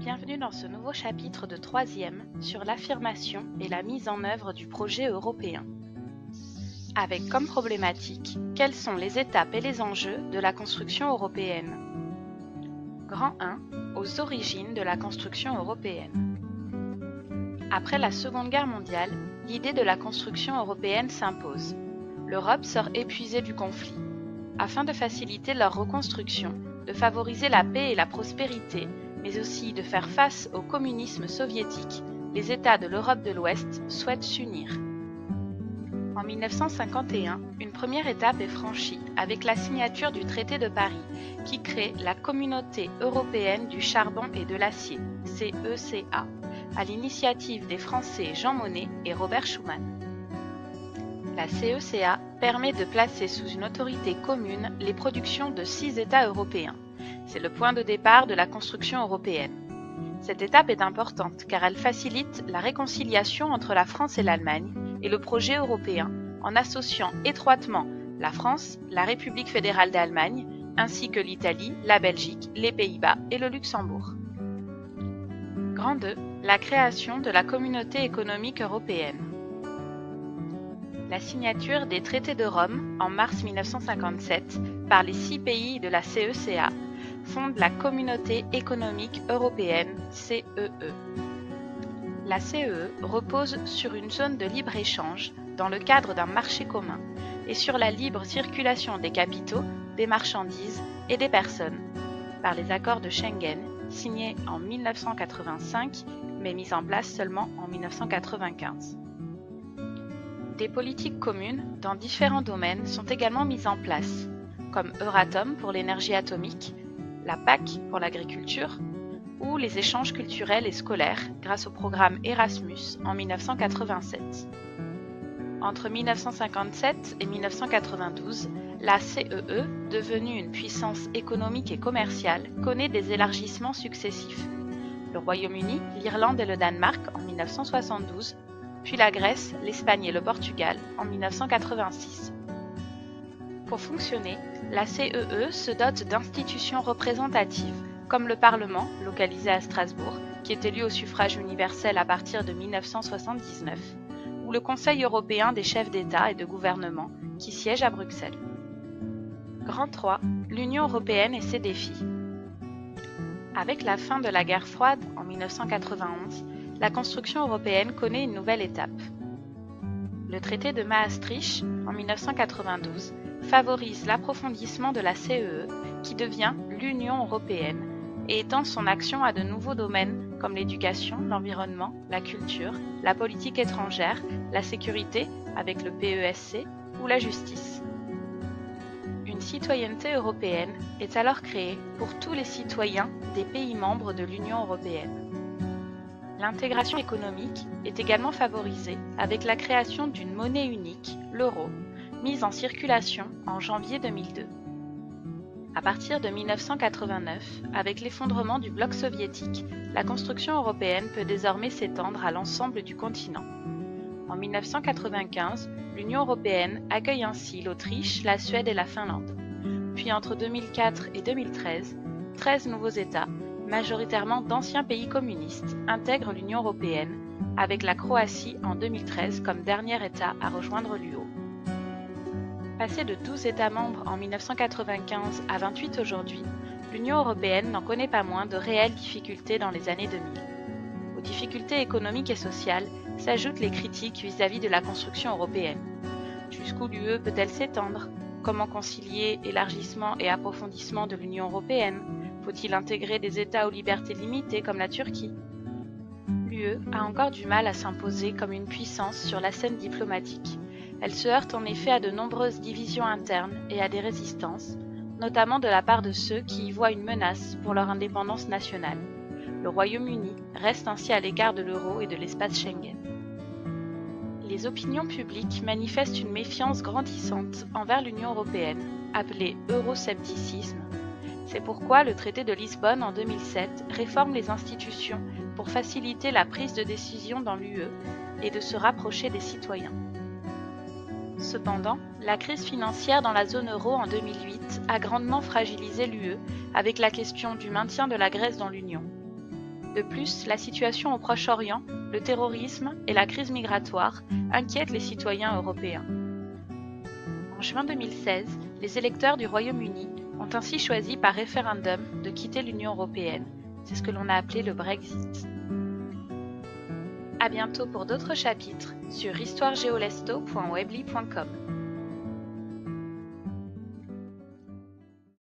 Bienvenue dans ce nouveau chapitre de 3e sur l'affirmation et la mise en œuvre du projet européen. Avec comme problématique, quelles sont les étapes et les enjeux de la construction européenne? Grand 1. Aux origines de la construction européenne. Après la Seconde Guerre mondiale, l'idée de la construction européenne s'impose. L'Europe sort épuisée du conflit. Afin de faciliter leur reconstruction, de favoriser la paix et la prospérité, mais aussi de faire face au communisme soviétique, les États de l'Europe de l'Ouest souhaitent s'unir. En 1951, une première étape est franchie avec la signature du traité de Paris, qui crée la Communauté européenne du charbon et de l'acier, CECA, à l'initiative des Français Jean Monnet et Robert Schuman. La CECA permet de placer sous une autorité commune les productions de 6 États européens. C'est le point de départ de la construction européenne. Cette étape est importante car elle facilite la réconciliation entre la France et l'Allemagne et le projet européen en associant étroitement la France, la République fédérale d'Allemagne, ainsi que l'Italie, la Belgique, les Pays-Bas et le Luxembourg. Grand 2. La création de la Communauté économique européenne. La signature des traités de Rome en mars 1957 par les 6 pays de la CECA fonde la Communauté économique européenne, CEE. La CEE repose sur une zone de libre-échange dans le cadre d'un marché commun et sur la libre circulation des capitaux, des marchandises et des personnes, par les accords de Schengen signés en 1985 mais mis en place seulement en 1995. Des politiques communes dans différents domaines sont également mises en place, comme Euratom pour l'énergie atomique, la PAC pour l'agriculture ou les échanges culturels et scolaires grâce au programme Erasmus en 1987. Entre 1957 et 1992, la CEE, devenue une puissance économique et commerciale, connaît des élargissements successifs. Le Royaume-Uni, l'Irlande et le Danemark en 1972, puis la Grèce, l'Espagne et le Portugal en 1986. Pour fonctionner, la CEE se dote d'institutions représentatives, comme le Parlement, localisé à Strasbourg, qui est élu au suffrage universel à partir de 1979, ou le Conseil européen des chefs d'État et de gouvernement, qui siège à Bruxelles. Grand 3. L'Union européenne et ses défis. Avec la fin de la guerre froide en 1991, la construction européenne connaît une nouvelle étape. Le traité de Maastricht, en 1992, favorise l'approfondissement de la CEE, qui devient l'Union européenne, et étend son action à de nouveaux domaines comme l'éducation, l'environnement, la culture, la politique étrangère, la sécurité, avec le PESC, ou la justice. Une citoyenneté européenne est alors créée pour tous les citoyens des pays membres de l'Union européenne. L'intégration économique est également favorisée avec la création d'une monnaie unique, l'euro, mise en circulation en janvier 2002. À partir de 1989, avec l'effondrement du bloc soviétique, la construction européenne peut désormais s'étendre à l'ensemble du continent. En 1995, l'Union européenne accueille ainsi l'Autriche, la Suède et la Finlande. Puis entre 2004 et 2013, 13 nouveaux États, majoritairement d'anciens pays communistes, intègrent l'Union européenne, avec la Croatie en 2013 comme dernier État à rejoindre l'UE. Passée de 12 États membres en 1995 à 28 aujourd'hui, l'Union européenne n'en connaît pas moins de réelles difficultés dans les années 2000. Aux difficultés économiques et sociales s'ajoutent les critiques vis-à-vis de la construction européenne. Jusqu'où l'UE peut-elle s'étendre? Comment concilier élargissement et approfondissement de l'Union européenne? Faut-il intégrer des États aux libertés limitées comme la Turquie? L'UE a encore du mal à s'imposer comme une puissance sur la scène diplomatique. Elle se heurte en effet à de nombreuses divisions internes et à des résistances, notamment de la part de ceux qui y voient une menace pour leur indépendance nationale. Le Royaume-Uni reste ainsi à l'écart de l'euro et de l'espace Schengen. Les opinions publiques manifestent une méfiance grandissante envers l'Union européenne, appelée euroscepticisme. C'est pourquoi le traité de Lisbonne en 2007 réforme les institutions pour faciliter la prise de décision dans l'UE et de se rapprocher des citoyens. Cependant, la crise financière dans la zone euro en 2008 a grandement fragilisé l'UE avec la question du maintien de la Grèce dans l'Union. De plus, la situation au Proche-Orient, le terrorisme et la crise migratoire inquiètent les citoyens européens. En juin 2016, les électeurs du Royaume-Uni ont ainsi choisi par référendum de quitter l'Union européenne. C'est ce que l'on a appelé le Brexit. À bientôt pour d'autres chapitres sur histoiregeolesto.weebly.com.